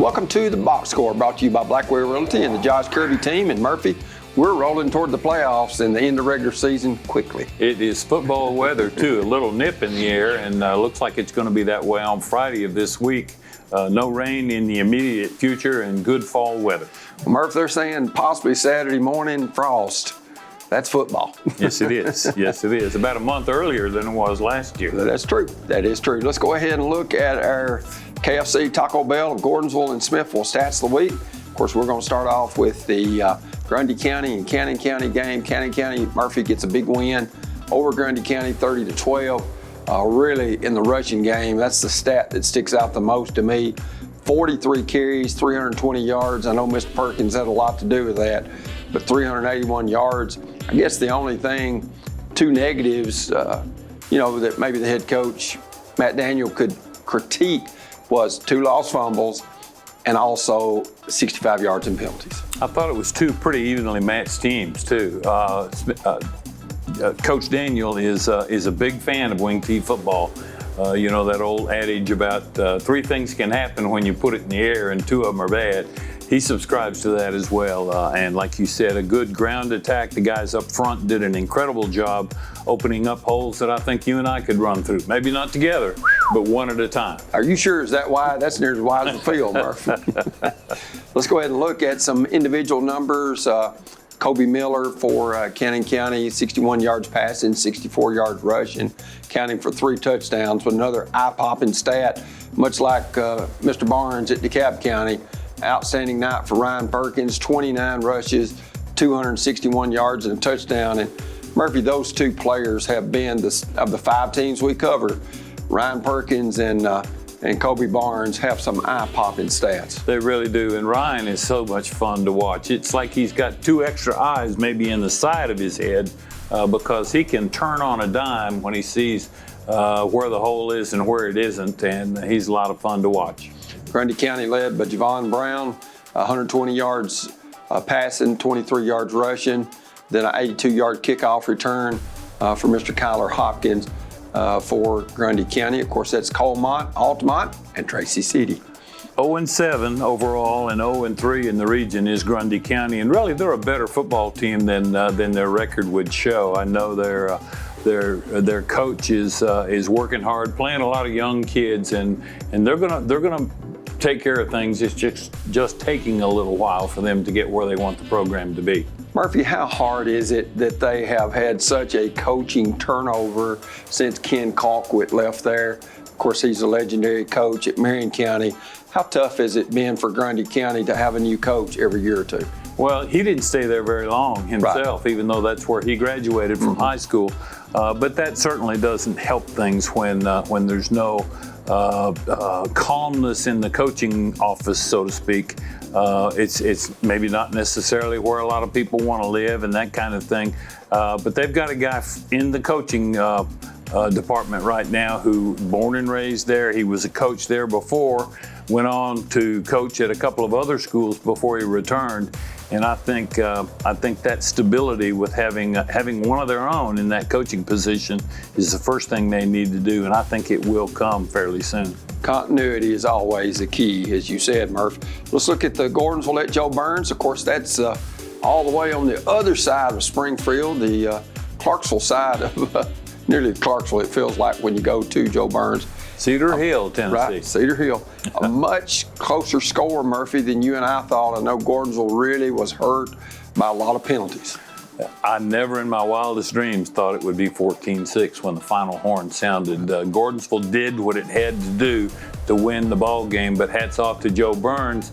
Welcome to the Box Score, brought to you by Blackwell Realty and the Josh Kirby team. And Murphy, we're rolling toward the playoffs and the end of regular season quickly. It is football weather, too. A little nip in the air, and looks like it's going to be that way on Friday of this week. No rain in the immediate future and good fall weather. Well, Murph, they're saying possibly Saturday morning frost. That's football. Yes, it is. Yes, it is. About a month earlier than it was last year. That's true. That is true. Let's go ahead and look at our KFC, Taco Bell of Gordonsville and Smithville stats of the week. Of course, we're going to start off with the Grundy County and Cannon County game. Cannon County, Murphy gets a big win over Grundy County, 30-12. Really, in the rushing game, that's the stat that sticks out the most to me. 43 carries, 320 yards. I know Mr. Perkins had a lot to do with that, but 381 yards. I guess the only thing, two negatives, that maybe the head coach, Matt Daniel, could critique was 2 lost fumbles and also 65 yards in penalties. I thought it was 2 pretty evenly matched teams, too. Coach Daniel is a big fan of wing T football. That old adage about 3 things can happen when you put it in the air and 2 of them are bad. He subscribes to that as well. And like you said, a good ground attack. The guys up front did an incredible job opening up holes that I think you and I could run through. Maybe not together, but one at a time. Are you sure? Is that wide? That's near as wide as the field, Murph. Let's go ahead and look at some individual numbers. Kobe Miller for Cannon County, 61 yards passing, 64 yards rushing, counting for 3 touchdowns with another eye-popping stat, much like Mr. Barnes at DeKalb County. Outstanding night for Ryan Perkins, 29 rushes, 261 yards and a touchdown. And Murphy, those 2 players have been, of the 5 teams we cover, Ryan Perkins and Kobe Barnes have some eye-popping stats. They really do, and Ryan is so much fun to watch. It's like he's got 2 extra eyes maybe in the side of his head because he can turn on a dime when he sees where the hole is and where it isn't, and he's a lot of fun to watch. Grundy County led by Javon Brown, 120 yards passing, 23 yards rushing, then an 82-yard kickoff return for Mr. Kyler Hopkins for Grundy County. Of course, that's Colemont, Altamont, and Tracy City. 0-7 overall and 0-3 in the region is Grundy County, and really they're a better football team than their record would show. I know their coach is working hard, playing a lot of young kids, and they're gonna take care of things. It's just taking a little while for them to get where they want the program to be. Murphy, how hard is it that they have had such a coaching turnover since Ken Colquitt left there? Of course, he's a legendary coach at Marion County. How tough has it been for Grundy County to have a new coach every year or 2? Well, he didn't stay there very long himself, right, even though that's where he graduated from high school. But that certainly doesn't help things when there's no calmness in the coaching office, so to speak. It's maybe not necessarily where a lot of people want to live and that kind of thing. But they've got a guy in the coaching department right now who born and raised there. He was a coach there before, went on to coach at a couple of other schools before he returned. And I think that stability with having one of their own in that coaching position is the first thing they need to do, and I think it will come fairly soon. Continuity is always the key, as you said, Murph. Let's look at the Gordonsville at Joe Burns. Of course, that's all the way on the other side of Springfield, the Clarksville side of nearly Clarksville, it feels like when you go to Joe Burns. Cedar Hill, Tennessee. Right, Cedar Hill. A much closer score, Murphy, than you and I thought. I know Gordonsville really was hurt by a lot of penalties. I never in my wildest dreams thought it would be 14-6 when the final horn sounded. Gordonsville did what it had to do to win the ball game, but hats off to Joe Burns,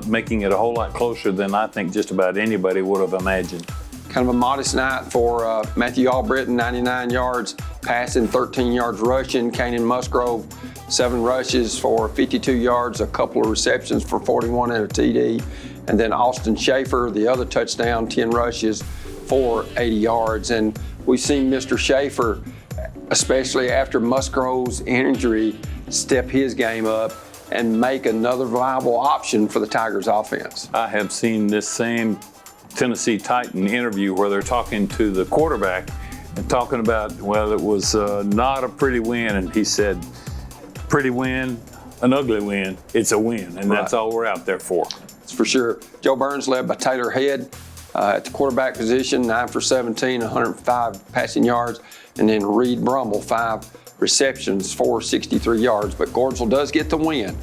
making it a whole lot closer than I think just about anybody would have imagined. Kind of a modest night for Matthew Albritton, 99 yards passing, 13 yards rushing. Kanan Musgrove, 7 rushes for 52 yards, a couple of receptions for 41 and a TD. And then Austin Schaefer, the other touchdown, 10 rushes for 80 yards. And we've seen Mr. Schaefer, especially after Musgrove's injury, step his game up and make another viable option for the Tigers offense. I have seen this same Tennessee Titan interview where they're talking to the quarterback and talking about, well, it was not a pretty win. And he said, pretty win, an ugly win, it's a win, and that's all we're out there for. That's for sure. Joe Burns led by Taylor Head at the quarterback position, 9 for 17, 105 passing yards, and then Reed Brummel, 5 receptions for 63 yards. But Gordonsville does get the win,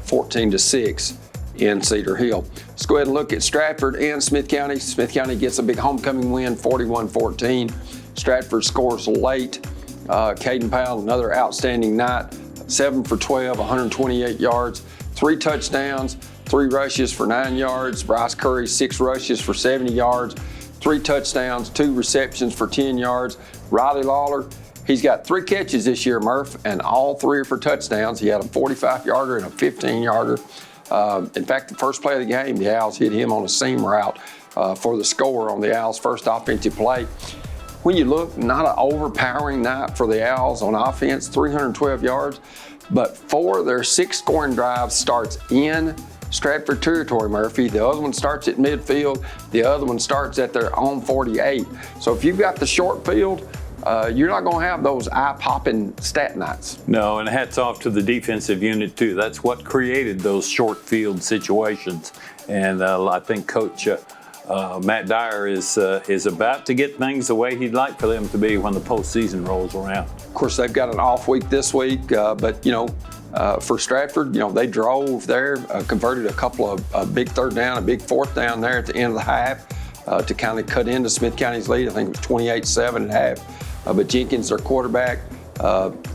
14-6 in Cedar Hill. Let's go ahead and look at Stratford and Smith County. Smith County gets a big homecoming win, 41-14. Stratford scores late. Caden Powell, another outstanding night, 7 for 12, 128 yards, 3 touchdowns, 3 rushes for 9 yards. Bryce Curry, 6 rushes for 70 yards, 3 touchdowns, 2 receptions for 10 yards. Riley Lawler, he's got 3 catches this year, Murph, and all 3 are for touchdowns. He had a 45-yarder and a 15-yarder. In fact, the first play of the game, the Owls hit him on a seam route for the score on the Owls' first offensive play. When you look, not an overpowering night for the Owls on offense, 312 yards, but 4 of their 6 scoring drives starts in Stratford territory, Murphy. The other one starts at midfield. The other one starts at their own 48. So if you've got the short field, you're not going to have those eye-popping stat nights. No, and hats off to the defensive unit, too. That's what created those short field situations. And I think Coach Matt Dyer is about to get things the way he'd like for them to be when the postseason rolls around. Of course, they've got an off week this week, but, for Stratford, they drove there, converted a couple of big third down, a big fourth down there at the end of the half to kind of cut into Smith County's lead. I think it was 28-7 at half. But Jenkins, their quarterback,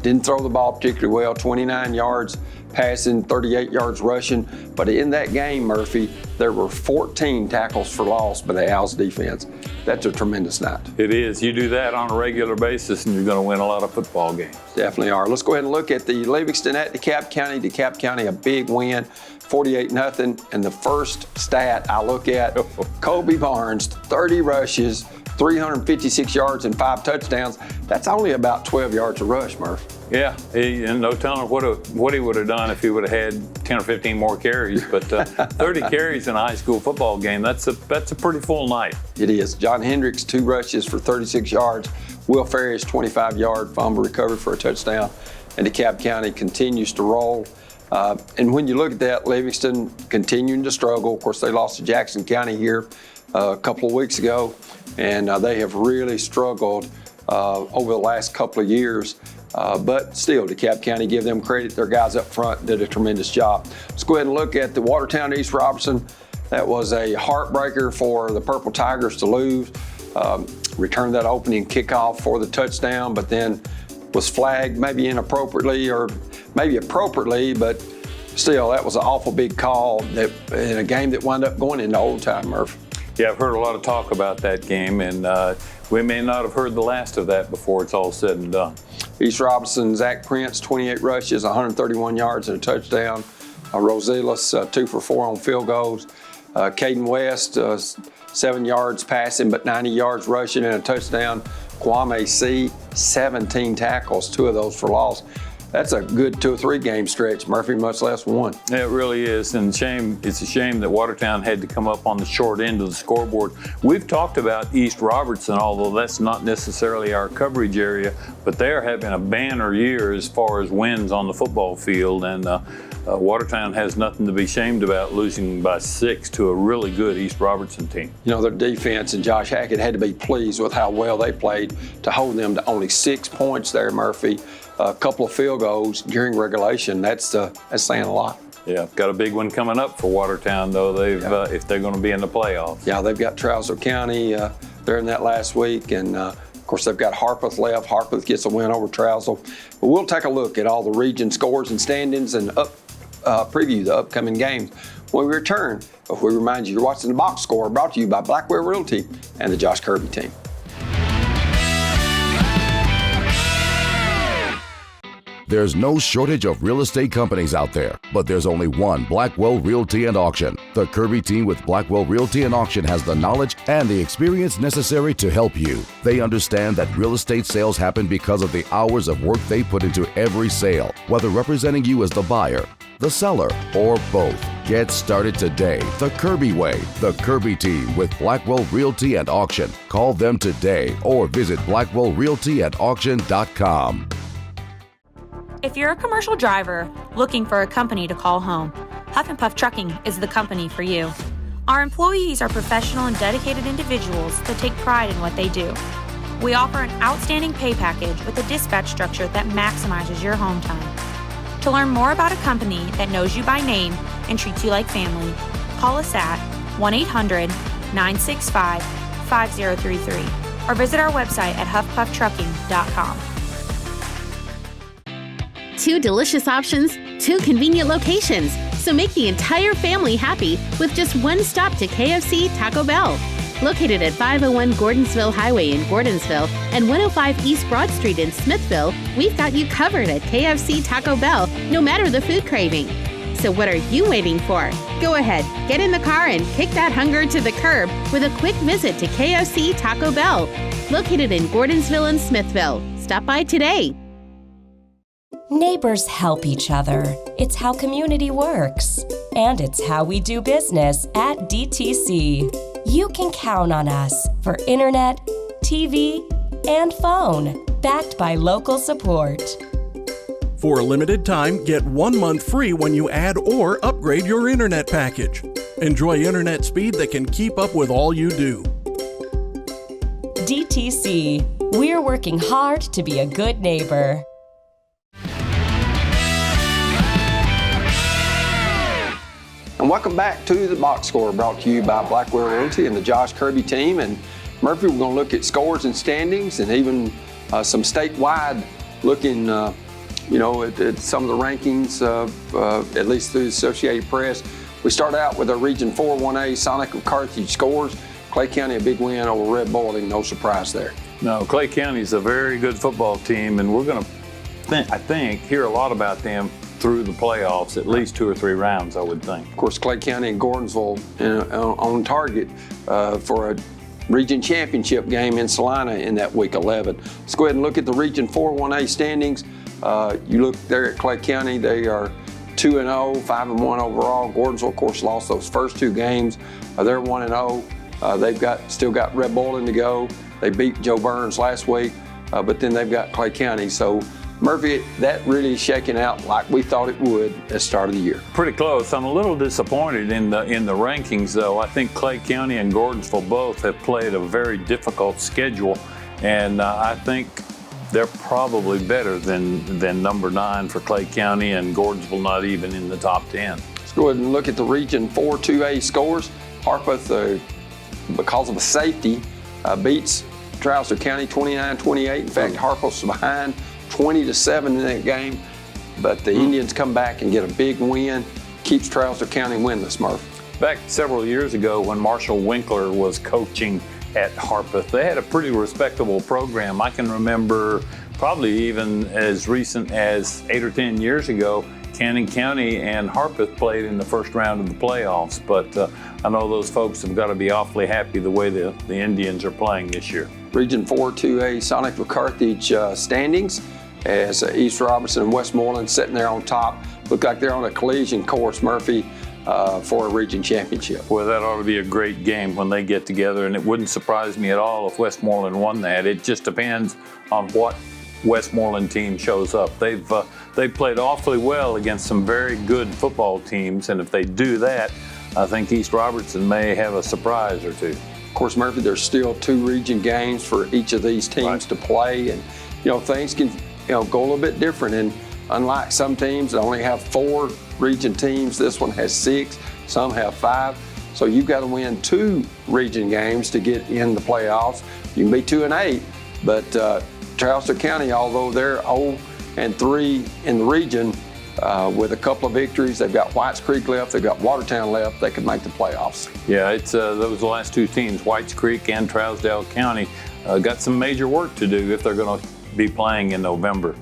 didn't throw the ball particularly well, 29 yards passing, 38 yards rushing. But in that game, Murphy, there were 14 tackles for loss by the Owls defense. That's a tremendous night. It is. You do that on a regular basis and you're going to win a lot of football games. Definitely are. Let's go ahead and look at the Livingston at DeKalb County. DeKalb County, a big win, 48-0. And the first stat I look at, Kobe Barnes, 30 rushes, 356 yards and 5 touchdowns. That's only about 12 yards a rush, Murph. Yeah, and no telling what he would have done if he would have had 10 or 15 more carries. But 30 carries in a high school football game, that's a pretty full night. It is. John Hendricks, 2 rushes for 36 yards. Will Ferris, 25-yard fumble recovery for a touchdown. And DeKalb County continues to roll. And when you look at that, Livingston continuing to struggle. Of course, they lost to Jackson County here a couple of weeks ago, and they have really struggled over the last couple of years. But still, DeKalb County, give them credit. Their guys up front did a tremendous job. Let's go ahead and look at the Watertown East Robertson. That was a heartbreaker for the Purple Tigers to lose. Returned that opening kickoff for the touchdown, but then was flagged maybe inappropriately or maybe appropriately, but still, that was an awful big call that in a game that wound up going into overtime, Murph. Yeah, I've heard a lot of talk about that game, and we may not have heard the last of that before it's all said and done. East Robertson, Zach Prince, 28 rushes, 131 yards and a touchdown. Rosales, 2 for 4 on field goals. Caden West, 7 yards passing, but 90 yards rushing and a touchdown. Kwame C, 17 tackles, 2 of those for loss. That's a good 2 or 3 game stretch, Murphy, much less 1. Yeah, it really is, and it's a shame that Watertown had to come up on the short end of the scoreboard. We've talked about East Robertson, although that's not necessarily our coverage area, but they're having a banner year as far as wins on the football field, and Watertown has nothing to be ashamed about, losing by 6 to a really good East Robertson team. Their defense and Josh Hackett had to be pleased with how well they played to hold them to only 6 points there, Murphy. A couple of field goals during regulation. That's saying a lot. Yeah, got a big one coming up for Watertown, though. If they're going to be in the playoffs. Yeah, they've got Trousdale County there in that last week, and of course they've got Harpeth left. Harpeth gets a win over Trousdale. But we'll take a look at all the region scores and standings and preview the upcoming games when we return. But we remind you, you're watching the Box Score, brought to you by Blackwell Realty and the Josh Kirby team. There's no shortage of real estate companies out there, but there's only one Blackwell Realty and Auction. The Kirby team with Blackwell Realty and Auction has the knowledge and the experience necessary to help you. They understand that real estate sales happen because of the hours of work they put into every sale, whether representing you as the buyer, the seller, or both. Get started today the Kirby way. The Kirby team with Blackwell Realty and Auction. Call them today or visit blackwellrealtyandauction.com. If you're a commercial driver looking for a company to call home, Huff and Puff Trucking is the company for you. Our employees are professional and dedicated individuals that take pride in what they do. We offer an outstanding pay package with a dispatch structure that maximizes your home time. To learn more about a company that knows you by name and treats you like family, call us at 1-800-965-5033 or visit our website at huffpufftrucking.com. 2 delicious options, 2 convenient locations. So make the entire family happy with just one stop to KFC Taco Bell. Located at 501 Gordonsville Highway in Gordonsville and 105 East Broad Street in Smithville, we've got you covered at KFC Taco Bell, no matter the food craving. So what are you waiting for? Go ahead, get in the car and kick that hunger to the curb with a quick visit to KFC Taco Bell. Located in Gordonsville and Smithville. Stop by today. Neighbors help each other. It's how community works. And it's how we do business at DTC. You can count on us for internet, TV, and phone, backed by local support. For a limited time, get 1 month free when you add or upgrade your internet package. Enjoy internet speed that can keep up with all you do. DTC. We're working hard to be a good neighbor. And welcome back to the Box Score, brought to you by Blackwell Realty and the Josh Kirby team. And Murphy, we're going to look at scores and standings and even some statewide looking, at some of the rankings, at least through the Associated Press. We start out with our Region 4 1A Sonic of Carthage scores. Clay County, a big win over Red Boiling, no surprise there. No, Clay County is a very good football team, and we're going to, I think, hear a lot about them through the playoffs, at least 2 or 3 rounds, I would think. Of course, Clay County and Gordonsville on target for a region championship game in Salina in that week 11. Let's go ahead and look at the Region 4 1A standings. You look there at Clay County, they are 2-0, 5-1 overall. Gordonsville, of course, lost those first 2 games. They're 1-0. They've still got Red Boiling to go. They beat Joe Burns last week, but then they've got Clay County. So Murphy, that really is shaking out like we thought it would at the start of the year. Pretty close. I'm a little disappointed in the rankings, though. I think Clay County and Gordonsville both have played a very difficult schedule, and I think they're probably better than number 9 for Clay County, and Gordonsville not even in the top 10. Let's go ahead and look at the Region 4 2A scores. Harpeth, because of a safety, beats Trousdale County 29-28. In fact, Harpeth's behind 20-7 in that game, but the Indians come back and get a big win, keeps Trousdale County winless, Murph. Back several years ago when Marshall Winkler was coaching at Harpeth, they had a pretty respectable program. I can remember probably even as recent as 8 or 10 years ago, Cannon County and Harpeth played in the first round of the playoffs, but I know those folks have got to be awfully happy the way the Indians are playing this year. Region 4 2A Sonic of Carthage standings as East Robertson and Westmoreland sitting there on top. Look like they're on a collision course, Murphy, for a region championship. Well, that ought to be a great game when they get together, and it wouldn't surprise me at all if Westmoreland won that. It just depends on what Westmoreland team shows up. They've played awfully well against some very good football teams, and if they do that, I think East Robertson may have a surprise or two. Of course, Murphy, there's still 2 region games for each of these teams to play, and things can go a little bit different. And unlike some teams that only have 4 region teams, this one has 6. Some have 5. So you've got to win 2 region games to get in the playoffs. You can be 2-8, but Trousdale County, although they're 0-3 in the region, with a couple of victories, they've got Whites Creek left, they've got Watertown left, they could make the playoffs. Yeah, it's those last 2 teams, Whites Creek and Trousdale County, got some major work to do if they're going to be playing in November.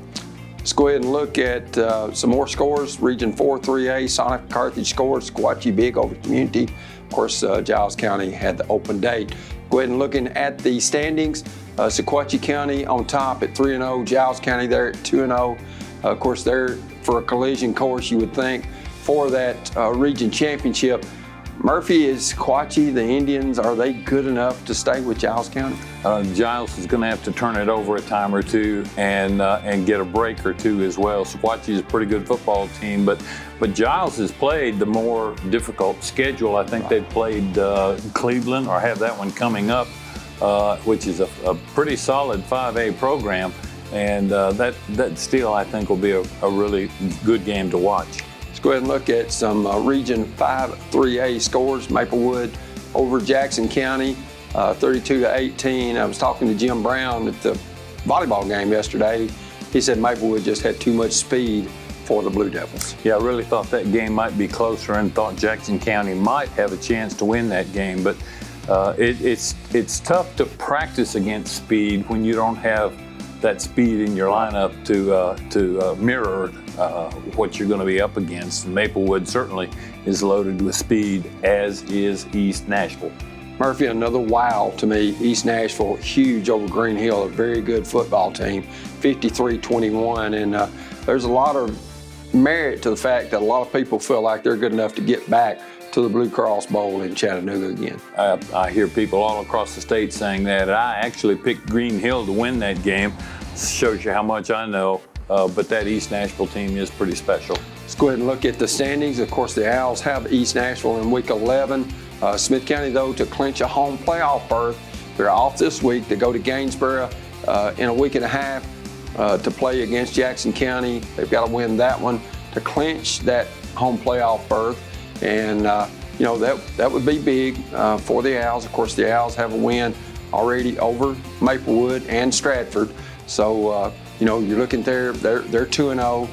Let's go ahead and look at some more scores. Region 4 3A, Sonic Carthage scores, Sequatchie big over Community. Of course, Giles County had the open date. Go ahead and looking at the standings. Sequatchie County on top at 3-0, Giles County there at 2-0. Of course, they're for a collision course, you would think, for that region championship. Murphy, is Quachie, the Indians, are they good enough to stay with Giles County? Giles is going to have to turn it over a time or two and get a break or two as well. Quachie is a pretty good football team, but Giles has played the more difficult schedule. I think they've played Cleveland, or have that one coming up, which is a pretty solid 5A program, and that still I think will be a really good game to watch. Let's go ahead and look at some Region 5 3A scores. Maplewood over Jackson County, 32-18. I was talking to Jim Brown at the volleyball game yesterday. He said Maplewood just had too much speed for the Blue Devils. Yeah, I really thought that game might be closer and thought Jackson County might have a chance to win that game, but it's tough to practice against speed when you don't have that speed in your lineup to mirror what you're going to be up against. Maplewood certainly is loaded with speed, as is East Nashville. Murphy, another wow to me. East Nashville, huge over Green Hill, a very good football team, 53-21. And there's a lot of merit to the fact that a lot of people feel like they're good enough to get back to the Blue Cross Bowl in Chattanooga again. I hear people all across the state saying that. I actually picked Green Hill to win that game. Shows you how much I know, but that East Nashville team is pretty special. Let's go ahead and look at the standings. Of course, the Owls have East Nashville in week 11. Smith County, though, to clinch a home playoff berth, they're off this week. They go to Gainsboro in a week and a half to play against Jackson County. They've got to win that one to clinch that home playoff berth. And, that would be big for the Owls. Of course, the Owls have a win already over Maplewood and Stratford. So, you're looking there, they're 2-0.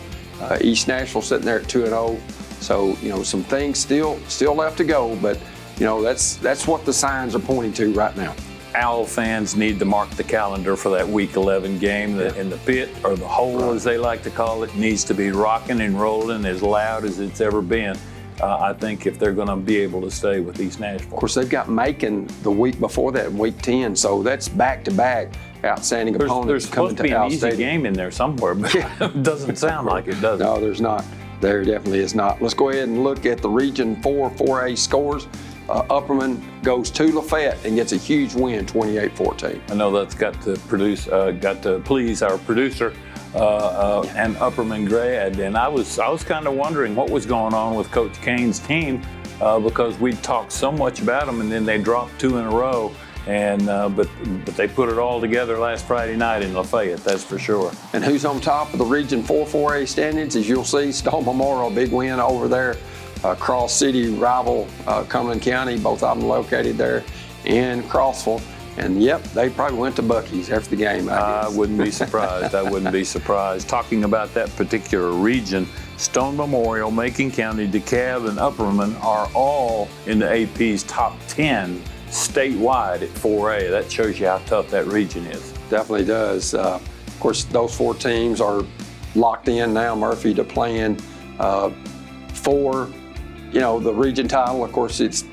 East Nashville sitting there at 2-0. So, some things still left to go, but, that's what the signs are pointing to right now. Owl fans need to mark the calendar for that Week 11 game. And the pit, or the hole as they like to call it, needs to be rocking and rolling as loud as it's ever been. I think if they're going to be able to stay with East Nashville. Of course, they've got Macon the week before that, Week 10, so that's back-to-back outstanding opponents. There's supposed to be an easy game in there somewhere, but it doesn't sound like it, does it? No, there's not. There definitely is not. Let's go ahead and look at the Region 4 4A scores. Upperman goes to Lafayette and gets a huge win, 28-14. I know that's got to please our producer, and Upperman grad, and I was kind of wondering what was going on with Coach Kane's team because we talked so much about them, and then they dropped 2 in a row, and but they put it all together last Friday night in Lafayette, that's for sure. And who's on top of the Region 4 4A standings? As you'll see, Stone Memorial, big win over there. Cross City rival Cumberland County, both of them located there in Crossville. And yep, they probably went to Buc-ee's after the game, I guess. Wouldn't be surprised. I wouldn't be surprised. Talking about that particular region, Stone Memorial, Macon County, DeKalb, and Upperman are all in the AP's top 10 statewide at 4A. That shows you how tough that region is. Definitely does. Of course, those 4 teams are locked in now, Murphy, to playing for, the region title. Of course, it's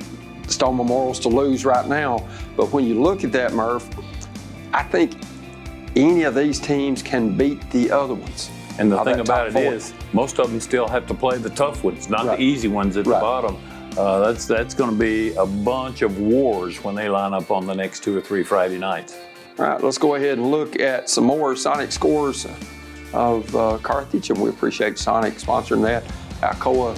Stone Memorial's to lose right now. But when you look at that, Murph, I think any of these teams can beat the other ones. And the thing about it is, most of them still have to play the tough ones, not the easy ones at the bottom. That's going to be a bunch of wars when they line up on the next 2 or 3 Friday nights. All right, let's go ahead and look at some more Sonic scores of Carthage, and we appreciate Sonic sponsoring that. Alcoa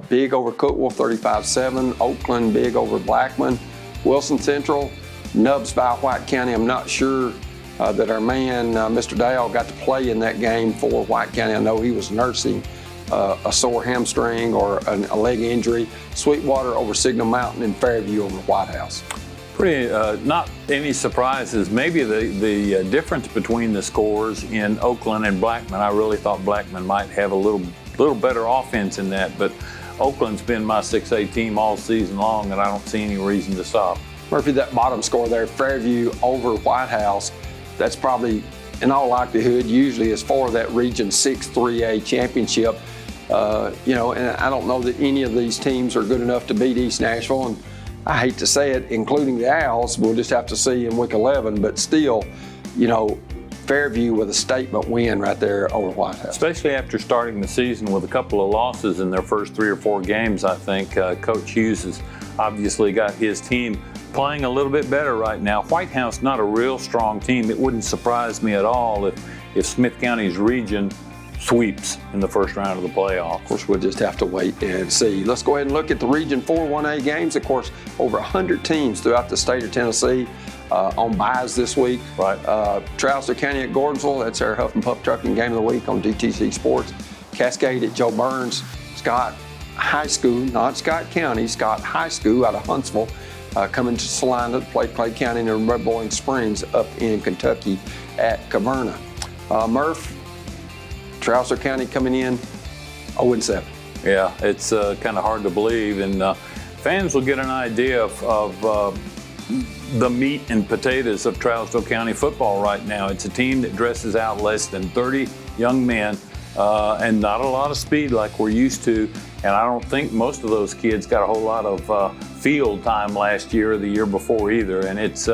big over Cookeville, 35-7. Oakland big over Blackman. Wilson Central nubs by White County. I'm not sure that our man, Mr. Dale, got to play in that game for White County. I know he was nursing a sore hamstring or a leg injury. Sweetwater over Signal Mountain, and Fairview over White House. Pretty, not any surprises. Maybe the difference between the scores in Oakland and Blackman, I really thought Blackman might have a little better offense in that, but Oakland's been my 6A team all season long, and I don't see any reason to stop. Murphy, that bottom score there, Fairview over White House, that's probably, in all likelihood, usually is for that Region 6 3A championship. And I don't know that any of these teams are good enough to beat East Nashville, and I hate to say it, including the Owls. We'll just have to see in Week 11, but still, Fairview with a statement win right there over White House. Especially after starting the season with a couple of losses in their first 3 or 4 games, I think Coach Hughes has obviously got his team playing a little bit better right now. White House, not a real strong team. It wouldn't surprise me at all if Smith County's region sweeps in the first round of the playoffs. Of course, we'll just have to wait and see. Let's go ahead and look at the Region 4 1A games. Of course, over 100 teams throughout the state of Tennessee on byes this week. Right. Trousdale County at Gordonsville, that's our Huff and Puff Trucking Game of the Week on DTC Sports. Cascade at Joe Burns. Scott High School, not Scott County, Scott High School out of Huntsville, coming to Salina to play Clay County and Red Bowling Springs up in Kentucky at Caverna. Murph, Trousdale County coming in 0-7. Yeah, it's kind of hard to believe, and fans will get an idea of the meat and potatoes of Trousdale County football right now. It's a team that dresses out less than 30 young men and not a lot of speed like we're used to, and I don't think most of those kids got a whole lot of field time last year or the year before either, and it's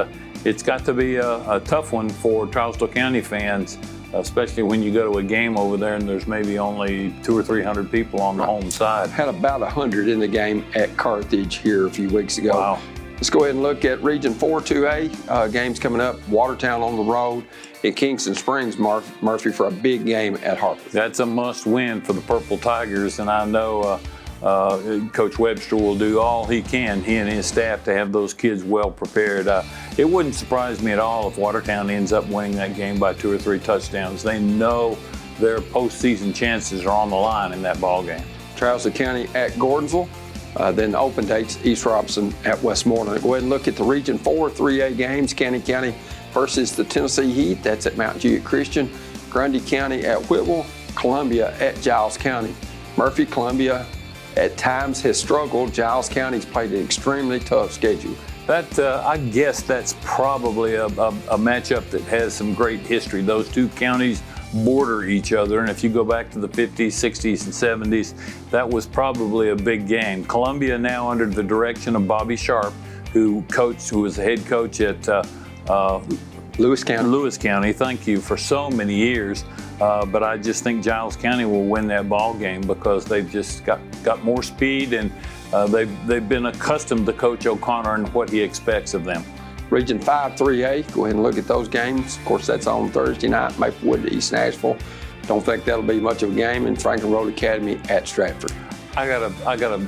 got to be a tough one for Trousdale County fans, especially when you go to a game over there and there's maybe only 200 or 300 people on the home side. Had about 100 in the game at Carthage here a few weeks ago. Wow. Let's go ahead and look at Region 4 2A games coming up. Watertown on the road at Kingston Springs, Murphy for a big game at Harper. That's a must win for the Purple Tigers, and I know Coach Webster will do all he can, he and his staff, to have those kids well prepared. It wouldn't surprise me at all if Watertown ends up winning that game by 2 or 3 touchdowns. They know their postseason chances are on the line in that ball game. Trousdale County at Gordonsville. Then the open dates, East Robinson at Westmoreland. Go ahead and look at the Region 4 3A games. Cannon County versus the Tennessee Heat. That's at Mount Juliet Christian. Grundy County at Whitwell. Columbia at Giles County. Murphy, Columbia at times has struggled. Giles County's played an extremely tough schedule. That I guess that's probably a matchup that has some great history. Those two counties border each other, and if you go back to the 50s, 60s, and 70s, that was probably a big game. Columbia now under the direction of Bobby Sharp, who was the head coach at Lewis County, thank you, for so many years. But I just think Giles County will win that ball game because they've just got more speed, and they've been accustomed to Coach O'Connor and what he expects of them. Region 5 3A, go ahead and look at those games. Of course, that's on Thursday night, Maplewood, East Nashville. Don't think that'll be much of a game. And Franklin Road Academy at Stratford. I gotta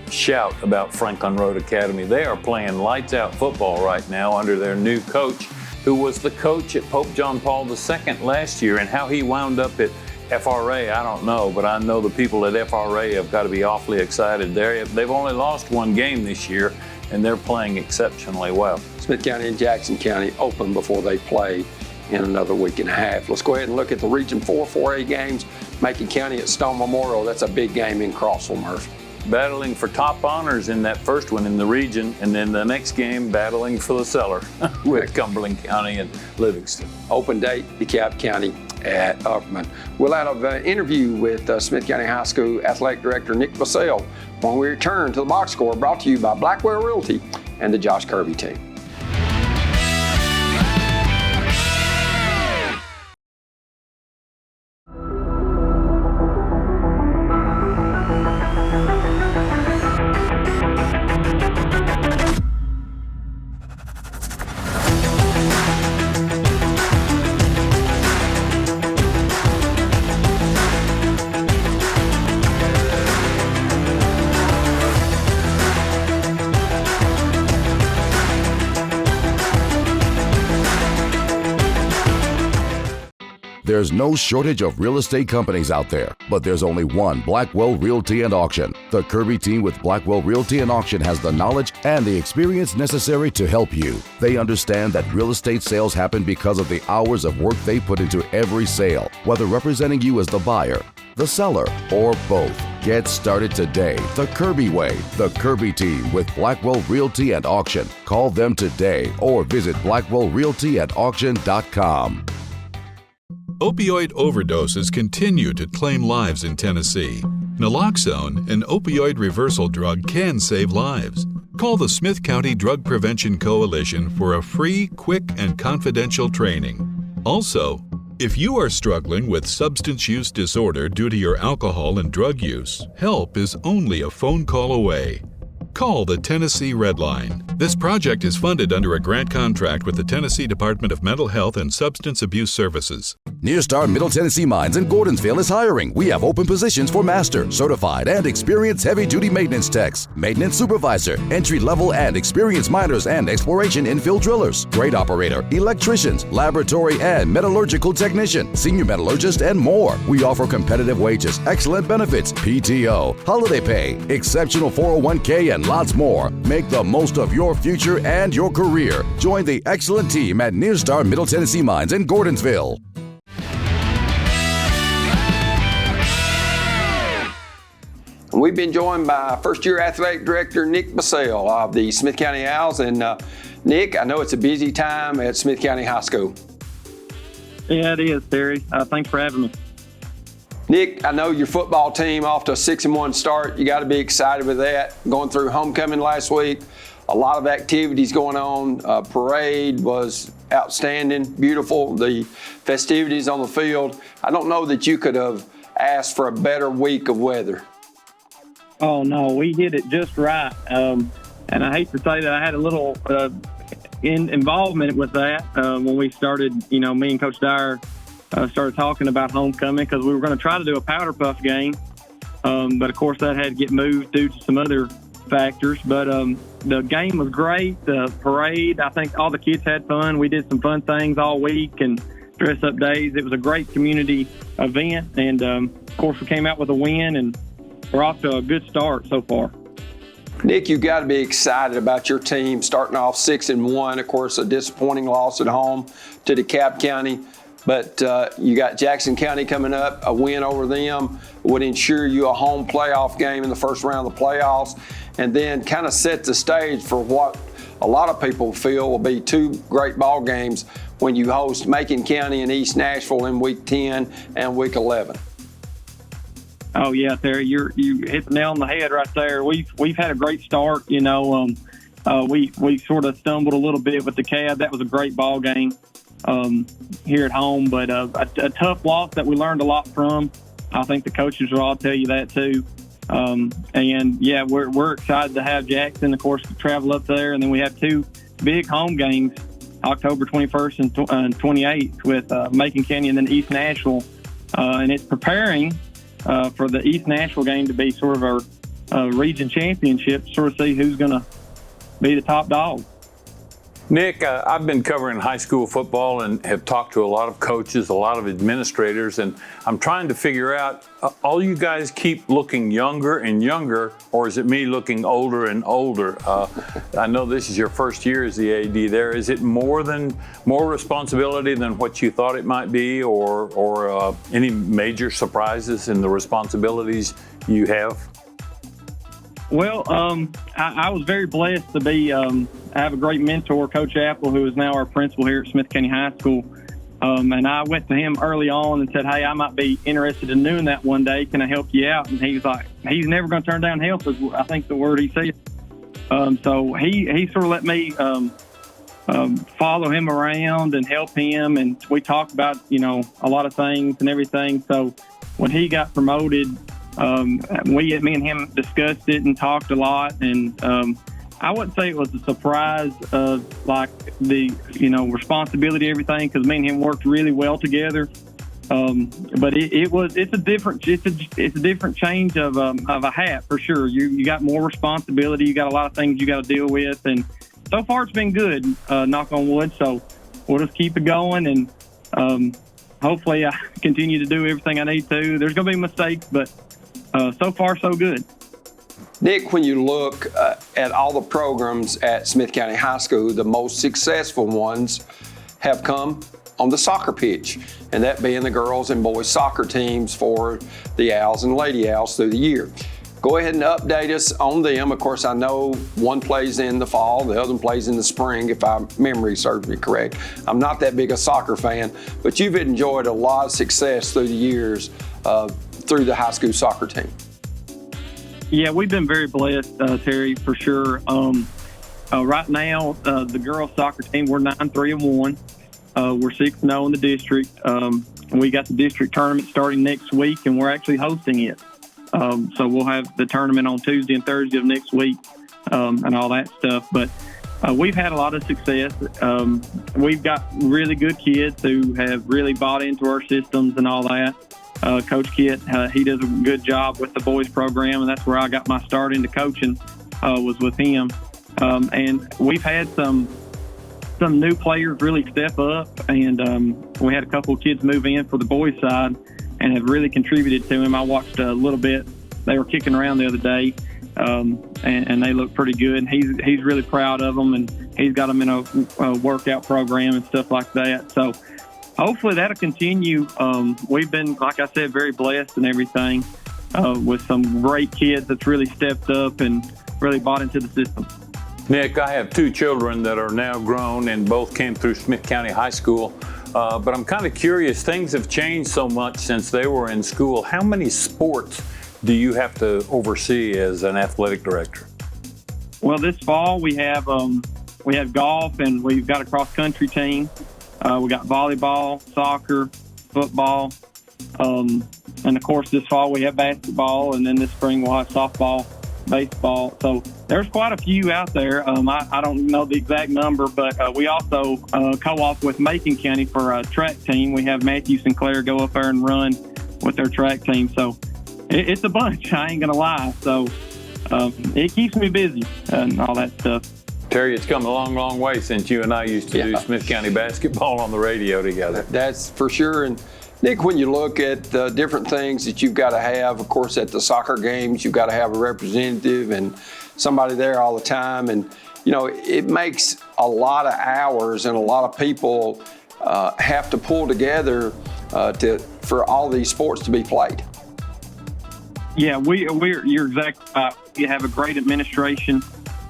shout about Franklin Road Academy. They are playing lights out football right now under their new coach, who was the coach at Pope John Paul II last year, and how he wound up at FRA, I don't know, but I know the people at FRA have got to be awfully excited. They've only lost 1 game this year, and they're playing exceptionally well. Smith County and Jackson County open before they play in another week and a half. Let's go ahead and look at the Region 4 4A games. Macon County at Stone Memorial. That's a big game in Crossville, Murphy. Battling for top honors in that first one in the region, and then the next game battling for the cellar with Cumberland County and Livingston. Open date, DeKalb County at Upperman. We'll have an interview with Smith County High School Athletic Director Nick Bussell when we return to the box score, brought to you by Blackwell Realty and the Josh Kirby team. There's no shortage of real estate companies out there, but there's only one Blackwell Realty and Auction. The Kirby team with Blackwell Realty and Auction has the knowledge and the experience necessary to help you. They understand that real estate sales happen because of the hours of work they put into every sale, whether representing you as the buyer, the seller, or both. Get started today the Kirby way. The Kirby team with Blackwell Realty and Auction. Call them today or visit blackwellrealtyandauction.com. Opioid overdoses continue to claim lives in Tennessee. Naloxone, an opioid reversal drug, can save lives. Call the Smith County Drug Prevention Coalition for a free, quick, and confidential training. Also, If you are struggling with substance use disorder due to your alcohol and drug use, help is only a phone call away. Call the Tennessee Red Line. This project is funded under a grant contract with the Tennessee Department of Mental Health and Substance Abuse Services. Nearstar Middle Tennessee Mines in Gordonsville is hiring. We have open positions for master, certified, and experienced heavy-duty maintenance techs, maintenance supervisor, entry-level and experienced miners and exploration infill drillers, grade operator, electricians, laboratory and metallurgical technician, senior metallurgist, and more. We offer competitive wages, excellent benefits, PTO, holiday pay, exceptional 401k, and lots more. Make the most of your future and your career. Join the excellent team at Nearstar Middle Tennessee Mines in Gordonsville. We've been joined by first-year athletic director Nick Bussell of the Smith County Owls. And Nick, I know it's a busy time at Smith County High School. Yeah, it is, Terry. Thanks for having me. Nick, I know your football team off to a 6-1 start. You got to be excited with that. Going through homecoming last week, a lot of activities going on. Parade was outstanding, beautiful. The festivities on the field. I don't know that you could have asked for a better week of weather. Oh, no, we hit it just right. And I hate to say that I had a little involvement with that when we started, me and Coach Dyer started talking about homecoming because we were going to try to do a powder puff game. But, of course, that had to get moved due to some other factors. But the game was great. The parade, I think all the kids had fun. We did some fun things all week and dress-up days. It was a great community event. And, of course, we came out with a win, and we're off to a good start so far. Nick, you've got to be excited about your team starting off 6-1. Of course, a disappointing loss at home to DeKalb County. But you got Jackson County coming up. A win over them would ensure you a home playoff game in the first round of the playoffs, and then kind of set the stage for what a lot of people feel will be two great ball games when you host Macon County and East Nashville in Week 10 and Week 11. Oh yeah, Terry, you hit the nail on the head right there. We've had a great start. We sort of stumbled a little bit with the DeKalb. That was a great ball game here at home, but a tough loss that we learned a lot from. I think the coaches will all tell you that too. And yeah, we're excited to have Jackson, of course, to travel up there, and then we have two big home games, October 21st and 28th with Macon County and then East Nashville, and it's preparing for the East Nashville game to be sort of our region championship, sort of see who's going to be the top dog. Nick, I've been covering high school football and have talked to a lot of coaches, a lot of administrators, and I'm trying to figure out, all you guys keep looking younger and younger, or is it me looking older and older? I know this is your first year as the AD there. Is it more responsibility than what you thought it might be, or any major surprises in the responsibilities you have? Well, I was very blessed to be I have a great mentor, Coach Apple, who is now our principal here at Smith County High School. And I went to him early on and said, hey, I might be interested in doing that one day. Can I help you out? And he was like, he's never going to turn down help, is I think the word he said. So he sort of let me follow him around and help him. And we talked about, a lot of things and everything. So when he got promoted, me and him discussed it and talked a lot, and I wouldn't say it was a surprise of like the responsibility, everything, because me and him worked really well together. But it's a different change of a hat for sure. You got more responsibility, you got a lot of things you got to deal with, and so far it's been good. Knock on wood. So we'll just keep it going, and hopefully I continue to do everything I need to. There's going to be mistakes, but so far, so good. Nick, when you look at all the programs at Smith County High School, the most successful ones have come on the soccer pitch, and that being the girls and boys soccer teams for the Owls and Lady Owls through the year. Go ahead and update us on them. Of course, I know one plays in the fall, the other one plays in the spring, if my memory serves me correct. I'm not that big a soccer fan, but you've enjoyed a lot of success through the years through the high school soccer team. Yeah, we've been very blessed, Terry, for sure. Right now, the girls soccer team, we're 9-3-1. We're 6-0 in the district. We got the district tournament starting next week, and we're actually hosting it. So we'll have the tournament on Tuesday and Thursday of next week and all that stuff. But we've had a lot of success. We've got really good kids who have really bought into our systems and all that. Coach Kit, he does a good job with the boys program, and that's where I got my start into coaching, was with him. And we've had some new players really step up, and we had a couple of kids move in for the boys side and have really contributed to him. I watched a little bit. They were kicking around the other day, and they look pretty good. And he's really proud of them, and he's got them in a workout program and stuff like that. So hopefully that'll continue. We've been, like I said, very blessed and everything with some great kids that's really stepped up and really bought into the system. Nick, I have 2 children that are now grown and both came through Smith County High School. But I'm kind of curious, things have changed so much since they were in school. How many sports do you have to oversee as an athletic director? Well, this fall we have golf, and we've got a cross-country team. We got volleyball, soccer, football, and of course this fall we have basketball, and then this spring we'll have softball, baseball. So there's quite a few out there. I don't know the exact number, but we also co-op with Macon County for a track team. We have Matthew Sinclair go up there and run with their track team. So it's a bunch, I ain't going to lie. So it keeps me busy and all that stuff. Terry, it's come a long, long way since you and I used to do Smith County basketball on the radio together. That's for sure. And Nick, when you look at the different things that you've got to have, of course, at the soccer games, you've got to have a representative and somebody there all the time. And, you know, it makes a lot of hours, and a lot of people have to pull together for all these sports to be played. Yeah, you're exactly right. You have a great administration.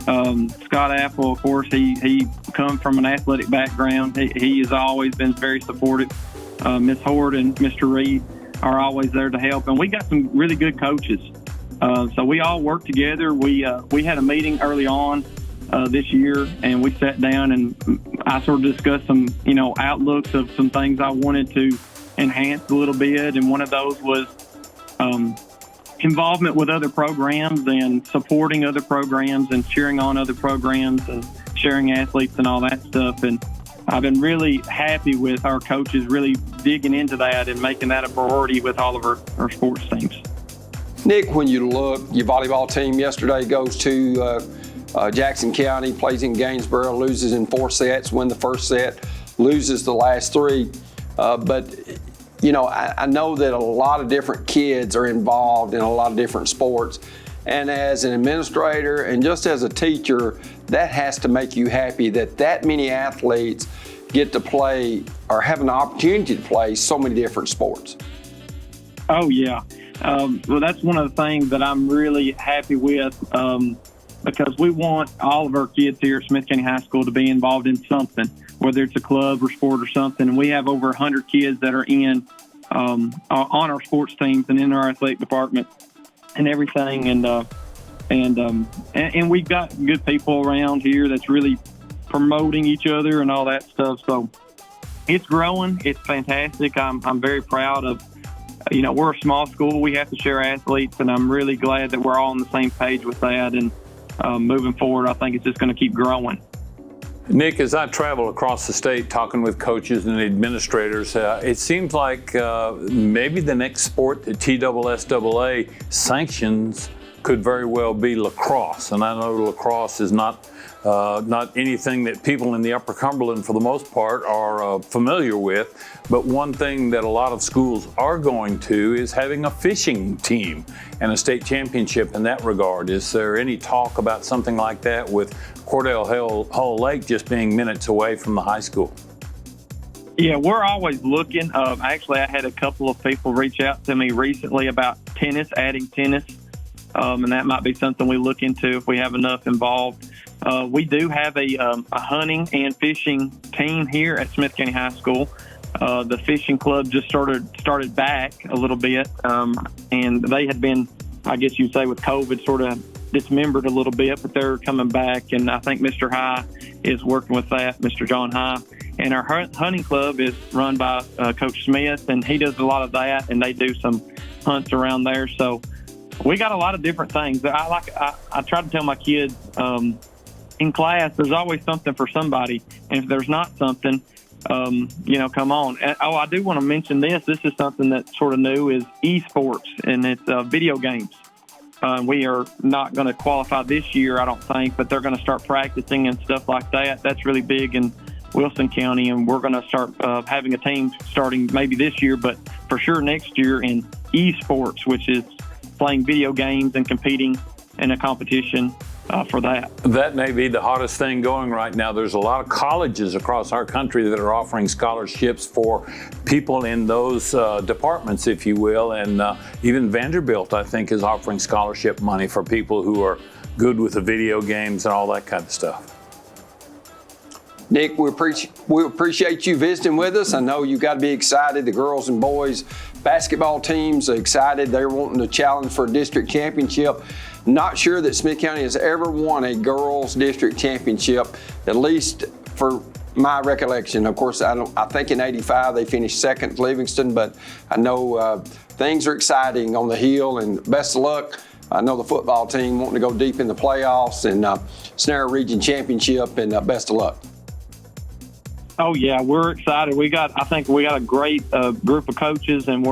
Scott Apple, of course, he comes from an athletic background. He has always been very supportive. Ms. Horde and Mr. Reed are always there to help, and we got some really good coaches. So we all work together. We had a meeting early on this year, and we sat down and I sort of discussed some, outlooks of some things I wanted to enhance a little bit, and one of those was involvement with other programs and supporting other programs and cheering on other programs and sharing athletes and all that stuff. And I've been really happy with our coaches really digging into that and making that a priority with all of our sports teams. Nick, when you look, your volleyball team yesterday goes to Jackson County, plays in Gainesboro, loses in 4 sets, win the first set, loses the last 3. But I know that a lot of different kids are involved in a lot of different sports. And as an administrator and just as a teacher, that has to make you happy that many athletes get to play or have an opportunity to play so many different sports. Oh, yeah. Well, that's one of the things that I'm really happy with because we want all of our kids here at Smith County High School to be involved in something, whether it's a club or sport or something. And we have over 100 kids that are in on our sports teams and in our athletic department and everything. And we've got good people around here that's really promoting each other and all that stuff. So it's growing. It's fantastic. I'm very proud of, we're a small school. We have to share athletes, and I'm really glad that we're all on the same page with that. And moving forward, I think it's just going to keep growing. Nick, as I travel across the state talking with coaches and administrators, it seems like maybe the next sport that TSSAA sanctions could very well be lacrosse. And I know lacrosse is not anything that people in the Upper Cumberland, for the most part, are familiar with. But one thing that a lot of schools are going to is having a fishing team and a state championship in that regard. Is there any talk about something like that with Cordell Hull Lake just being minutes away from the high school? Yeah, we're always looking. Actually, I had a couple of people reach out to me recently about tennis, adding tennis. And that might be something we look into if we have enough involved. We do have a hunting and fishing team here at Smith County High School. The fishing club just started back a little bit, and they had been, I guess you'd say, with COVID, sort of dismembered a little bit, but they're coming back. And I think Mr. High is working with that, Mr. John High. And our hunting club is run by Coach Smith, and he does a lot of that, and they do some hunts around there. So we got a lot of different things. I try to tell my kids in class, there's always something for somebody. And if there's not something, come on. And, I do want to mention this. This is something that's sort of new, is esports, and it's video games. We are not going to qualify this year, I don't think, but they're going to start practicing and stuff like that. That's really big in Wilson County, and we're going to start having a team starting maybe this year, but for sure next year in esports, which is playing video games and competing in a competition for that. That may be the hottest thing going right now. There's a lot of colleges across our country that are offering scholarships for people in those departments, if you will. And even Vanderbilt, I think, is offering scholarship money for people who are good with the video games and all that kind of stuff. Nick, we appreciate you visiting with us. I know you got to be excited. The girls and boys basketball teams are excited. They're wanting to challenge for a district championship. Not sure that Smith County has ever won a girls district championship, at least for my recollection. Of course, I think in '85 they finished second to Livingston, but I know things are exciting on the hill, and best of luck. I know the football team wanting to go deep in the playoffs and snare a region championship, and best of luck. Oh yeah, we're excited. I think we got a great group of coaches, and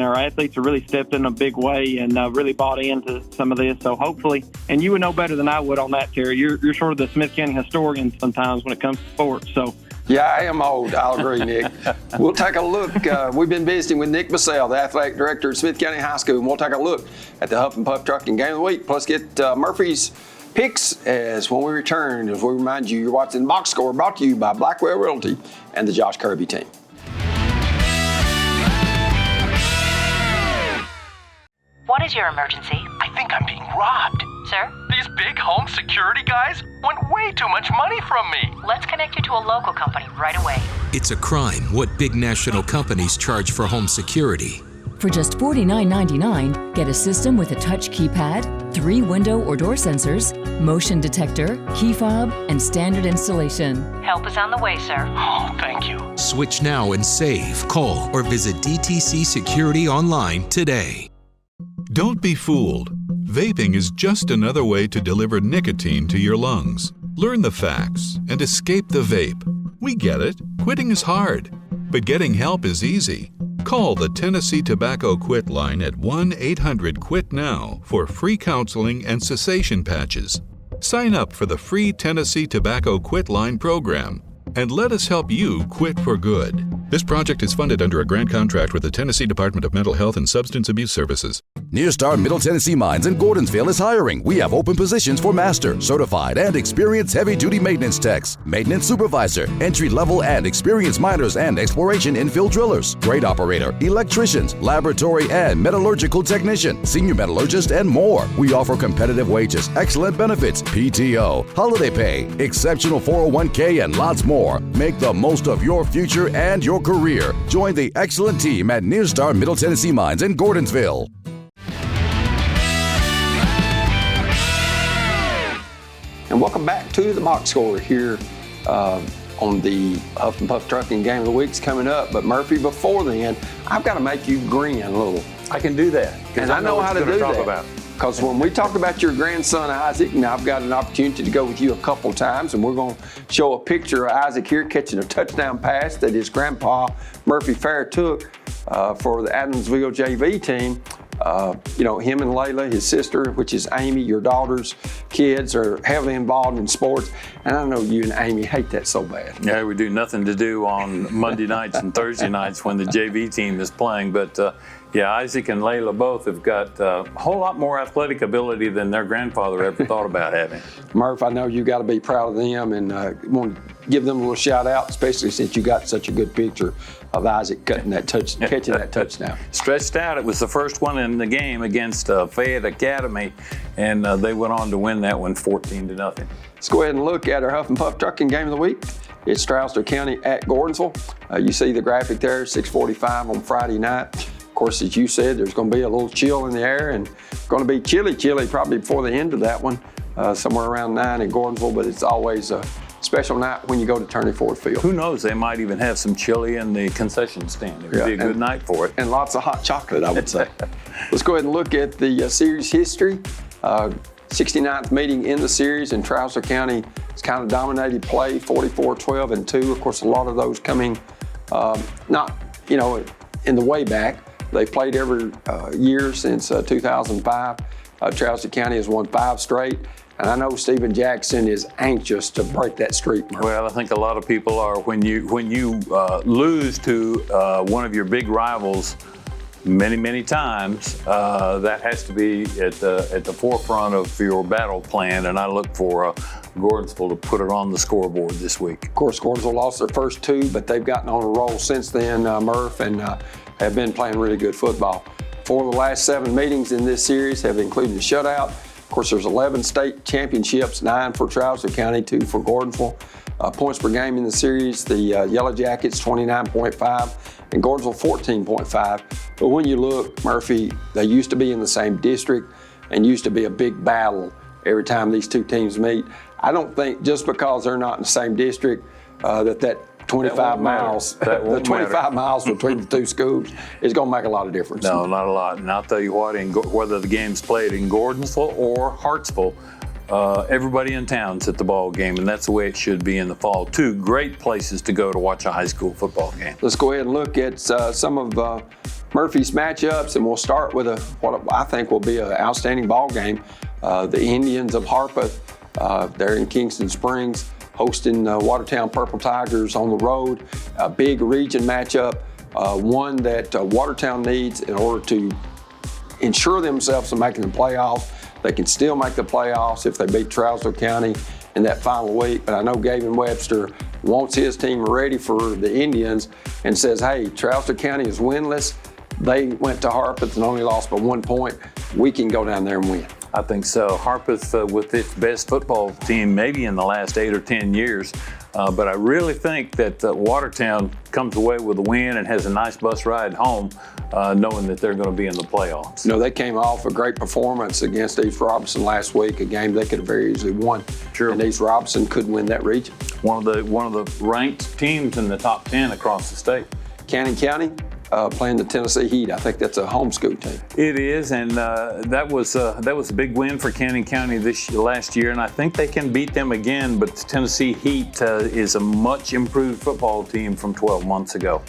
our athletes have really stepped in a big way and really bought into some of this. So hopefully, and you would know better than I would on that, Terry. You're sort of the Smith County historian sometimes when it comes to sports. So yeah, I am old. I'll agree, Nick. We'll take a look. We've been visiting with Nick Bussell, the athletic director at Smith County High School, and we'll take a look at the Huff and Puff Trucking Game of the Week. Plus, get Murphy's picks as when we return, as we remind you, you're watching Box Score, brought to you by Blackwell Realty and the Josh Kirby team. What is your emergency? I think I'm being robbed. Sir? These big home security guys want way too much money from me. Let's connect you to a local company right away. It's a crime what big national companies charge for home security. For just $49.99, get a system with a touch keypad, 3 window or door sensors, motion detector, key fob, and standard installation. Help is on the way, sir. Oh, thank you. Switch now and save. Call or visit DTC Security online today. Don't be fooled. Vaping is just another way to deliver nicotine to your lungs. Learn the facts and escape the vape. We get it. Quitting is hard, but getting help is easy. Call the Tennessee Tobacco Quit line at 1-800-QUIT-NOW for free counseling and cessation patches. Sign up for the free Tennessee Tobacco Quit line program and let us help you quit for good. This project is funded under a grant contract with the Tennessee Department of Mental Health and Substance Abuse Services. Nearstar Middle Tennessee Mines in Gordonsville is hiring. We have open positions for master, certified, and experienced heavy-duty maintenance techs, maintenance supervisor, entry-level and experienced miners and exploration infill drillers, grade operator, electricians, laboratory and metallurgical technician, senior metallurgist, and more. We offer competitive wages, excellent benefits, PTO, holiday pay, exceptional 401k, and lots more. Make the most of your future and your career. Join the excellent team at Nearstar Middle Tennessee Mines in Gordonsville. And welcome back to the Box Score here on the Huff and Puff Trucking Game of the Week's coming up. But Murphy, before then, I've got to make you grin a little. I can do that. And I know how to do that. Because when we talked about your grandson, Isaac, now I've got an opportunity to go with you a couple times, and we're going to show a picture of Isaac here catching a touchdown pass that his grandpa, Murphy Fair, took for the Adamsville JV team. Him and Layla, his sister, which is Amy, your daughter's kids, are heavily involved in sports. And I know you and Amy hate that so bad. Yeah, we do nothing to do on Monday nights and Thursday nights when the JV team is playing. But Isaac and Layla both have got a whole lot more athletic ability than their grandfather ever thought about having. Murph, I know you got to be proud of them, and want to give them a little shout out, especially since you got such a good picture of Isaac catching that touchdown. Stretched out. It was the first one in the game against Fayette Academy, and they went on to win that one 14-0. Let's go ahead and look at our Huff and Puff Trucking Game of the Week. It's Stroudsville County at Gordonsville. You see the graphic there, 6:45 on Friday night. Of course, as you said, there's going to be a little chill in the air and going to be chilly probably before the end of that one, somewhere around 9 in Gordonsville, but it's always a special night when you go to Turney Ford Field. Who knows, they might even have some chili in the concession stand. It would be a good night for it. And lots of hot chocolate, I would say. Let's go ahead and look at the series history. 69th meeting in the series in Trousdale County. It's kind of dominated play, 44-12-2. Of course, a lot of those coming not, in the way back. They've played every year since 2005. Trousdale County has won 5 straight. And I know Stephen Jackson is anxious to break that streak. Well, I think a lot of people are. When you lose to one of your big rivals many times, that has to be at the forefront of your battle plan. And I look for Gordonsville to put it on the scoreboard this week. Of course, Gordonsville lost their first 2, but they've gotten on a roll since then, Murph, and have been playing really good football. 4 of the last 7 meetings in this series have included a shutout. Of course, there's 11 state championships, 9 for Trousdale County, 2 for Gordonsville. Points per game in the series, the Yellow Jackets 29.5 and Gordonsville 14.5. But when you look, Murphy, they used to be in the same district and used to be a big battle every time these 2 teams meet. I don't think just because they're not in the same district that 25 miles, the 25 miles between the 2 schools is going to make a lot of difference. No, not a lot. And I'll tell you what, whether the game's played in Gordonsville or Hartsville, everybody in town's at the ball game, and that's the way it should be in the fall. 2 great places to go to watch a high school football game. Let's go ahead and look at some of Murphy's matchups, and we'll start with what I think will be an outstanding ball game. The Indians of Harpeth, they're in Kingston Springs, hosting Watertown Purple Tigers on the road. A big region matchup, one that Watertown needs in order to ensure themselves of making the playoffs. They can still make the playoffs if they beat Trousdale County in that final week. But I know Gavin Webster wants his team ready for the Indians and says, hey, Trousdale County is winless. They went to Harpeth and only lost by 1 point. We can go down there and win. I think so. Harpeth with its best football team maybe in the last 8 or 10 years. But I really think that Watertown comes away with a win and has a nice bus ride home, knowing that they're going to be in the playoffs. They came off a great performance against East Robertson last week, a game they could have very easily won. Sure. And East Robertson couldn't win that region. One of the ranked teams in the top 10 across the state. Cannon County playing the Tennessee Heat. I think that's a home school team. It is, and that was a big win for Cannon County last year, and I think they can beat them again. But the Tennessee Heat is a much improved football team from 12 months ago.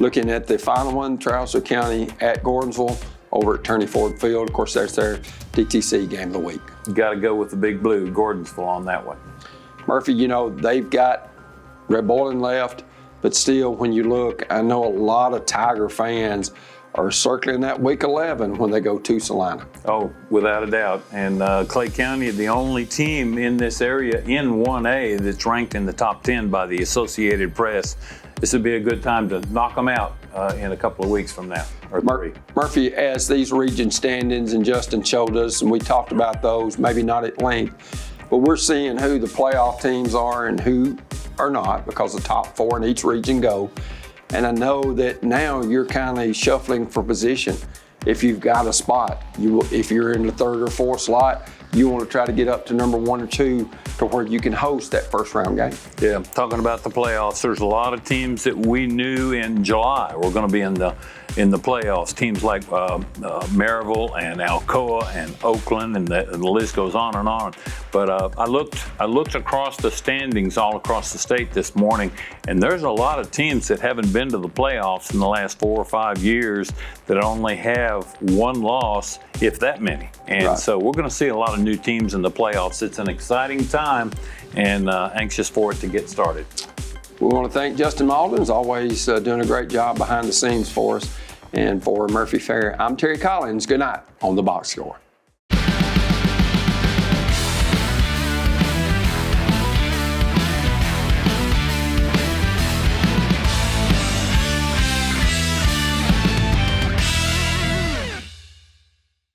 Looking at the final one, Trousdale County at Gordonsville over at Turney Ford Field. Of course, that's their DTC game of the week. You got to go with the Big Blue, Gordonsville, on that one. Murphy, they've got Red Boiling left. But still, when you look, I know a lot of Tiger fans are circling that week 11 when they go to Salina. Oh, without a doubt. And Clay County, the only team in this area in 1A that's ranked in the top 10 by the Associated Press. This would be a good time to knock them out in a couple of weeks from now, or 3. Murphy, as these region standings, and Justin showed us, and we talked about those, maybe not at length, but we're seeing who the playoff teams are and who are not, because the top 4 in each region go. And I know that now you're kind of shuffling for position. If you've got a spot, if you're in the 3rd or 4th slot, you want to try to get up to number 1 or 2 to where you can host that first round game. Yeah, talking about the playoffs, there's a lot of teams that we knew in July were going to be in the playoffs. Teams like Maryville and Alcoa and Oakland, and the list goes on and on. But I looked across the standings all across the state this morning, and there's a lot of teams that haven't been to the playoffs in the last 4 or 5 years that only have 1 loss, if that many. And so we're going to see a lot of new teams in the playoffs. It's an exciting time, and anxious for it to get started. We want to thank Justin Malden, as always, doing a great job behind the scenes for us. And for Murphy Fair, I'm Terry Collins. Good night on The Box Score.